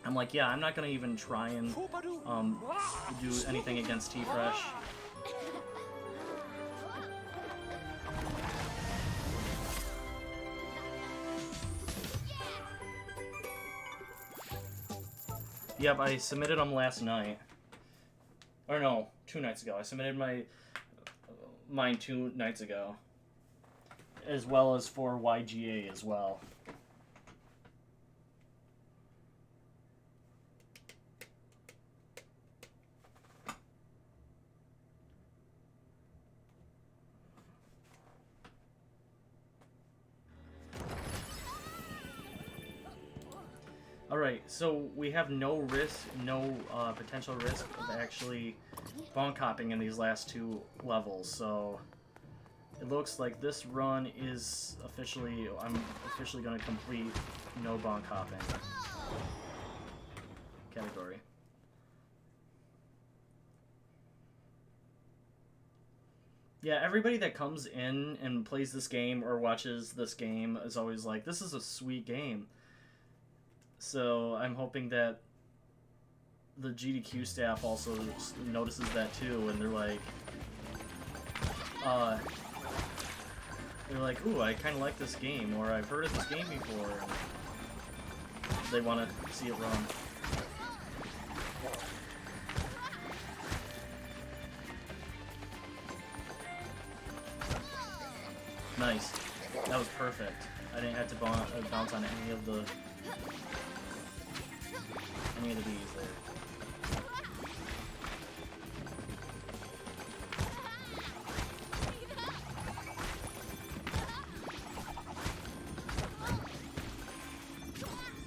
I'm like, yeah, I'm not gonna even try and do anything against T Fresh. Yep, I submitted them last night. Or no, 2 nights ago. I submitted mine 2 nights ago. As well as for YGA as well. Alright, so we have no risk, no potential risk of actually bonk hopping in these last 2 levels, so it looks like this run is officially, I'm officially going to complete no bonk hopping category. Yeah, everybody that comes in and plays this game or watches this game is always like, this is a sweet game. So I'm hoping that the GDQ staff also notices that too, and they're like, ooh, I kind of like this game, or I've heard of this game before, and they want to see it run. Nice. That was perfect. I didn't have to bounce on any of the bees there.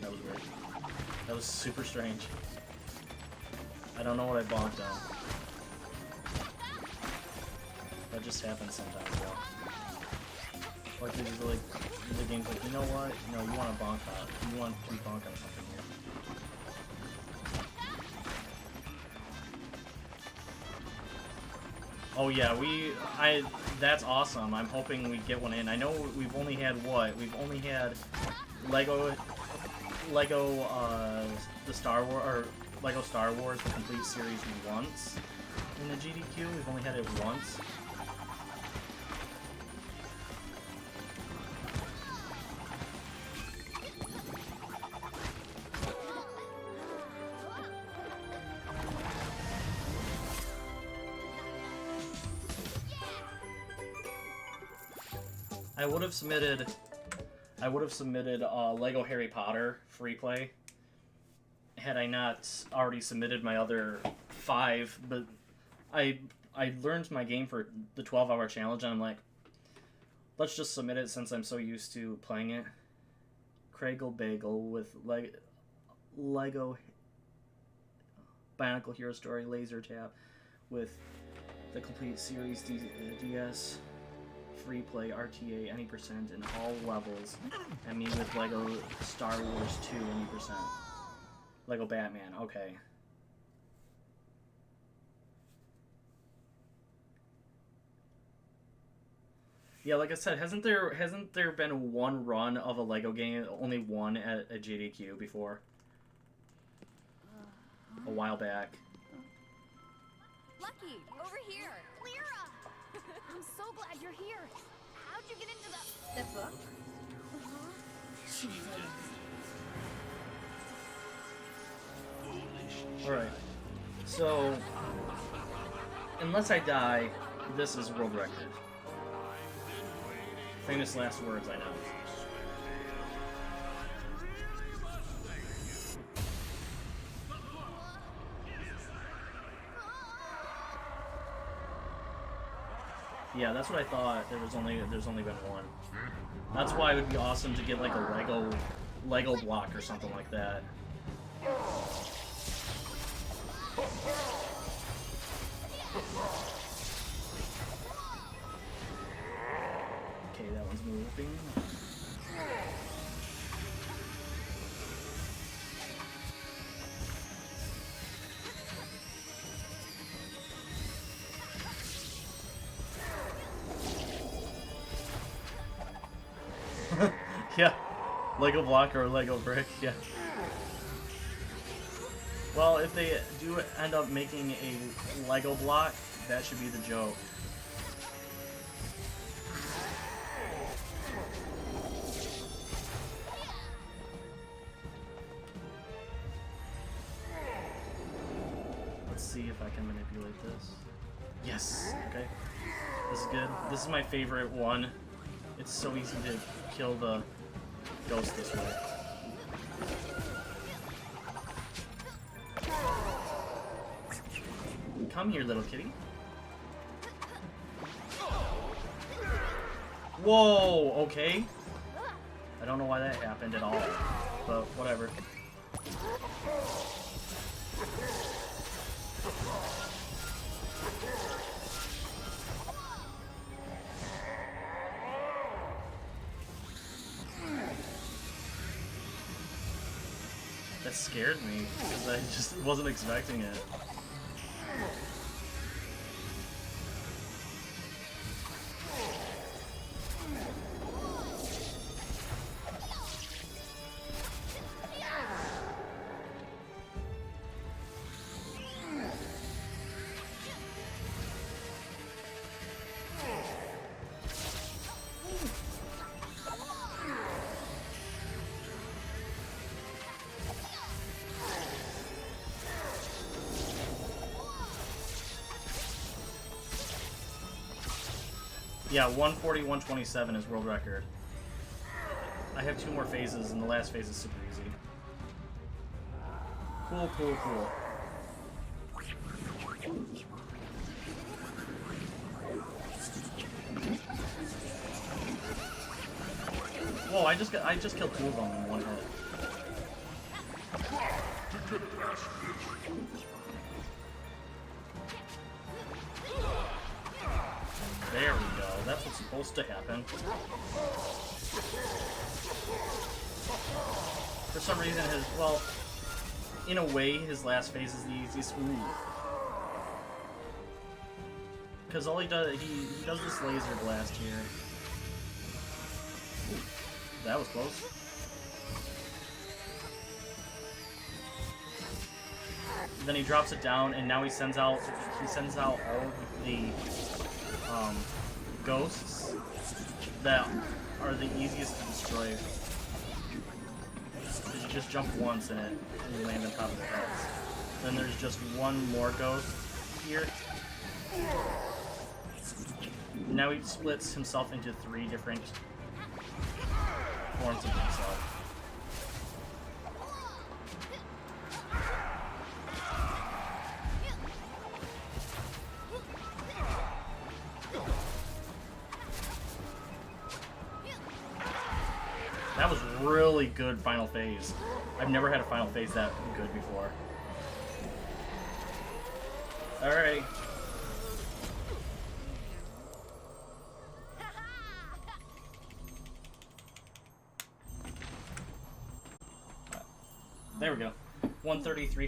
That was weird. That was super strange. I don't know what I bonked on. That just happens sometimes, though. Like, the game's like, you know what? No, you want to bonk on. You want to bonk on something here. Oh yeah, that's awesome. I'm hoping we get one in. I know we've only had what? We've only had Lego, the Star Wars, or Lego Star Wars, the complete series once in the GDQ. We've only had it once. I would have submitted Lego Harry Potter free play had I not already submitted my other 5, but I learned my game for the 12-hour challenge, and I'm like, let's just submit it since I'm so used to playing it. Craigle Bagel with Lego Bionicle Hero Story Laser Tap with the complete series DS. Free play RTA any percent in all levels, and me with Lego Star Wars 2 any percent. Lego Batman, okay. Yeah, like I said, hasn't there been one run of a Lego game, only one at a JDQ before? A while back. Lucky, over here. Lyra! I'm so glad you're here. How'd you get into the book? Alright. So, unless I die, this is world record. Famous last words, I know. Yeah, that's what I thought. There's only been one. That's why it would be awesome to get like a Lego block or something like that. Okay, that one's moving. Yeah, Lego block or Lego brick, yeah. Well, if they do end up making a Lego block, that should be the joke. Let's see if I can manipulate this. Yes, okay. This is good. This is my favorite one. It's so easy to kill the ghost this way. Come here, little kitty. Whoa, okay. I don't know why that happened at all, but whatever. That scared me, because I just wasn't expecting it. Yeah, 140, 127 is world record. I have 2 more phases, and the last phase is super easy. Cool, cool, cool. Whoa, I just killed 2 of them in 1 hit. There we go. That's what's supposed to happen. For some reason, well, in a way, his last phase is the easiest. Ooh. Because all he does this laser blast here. Ooh, that was close. Then he drops it down, and now he sends out all of the ghosts that are the easiest to destroy. Because you just jump once in it, and you land on top of the heads. Then there's just one more ghost here. Now he splits himself into 3 different forms of himself. That was really good final phase. I've never had a final phase that good before. Alright. There we go. 133.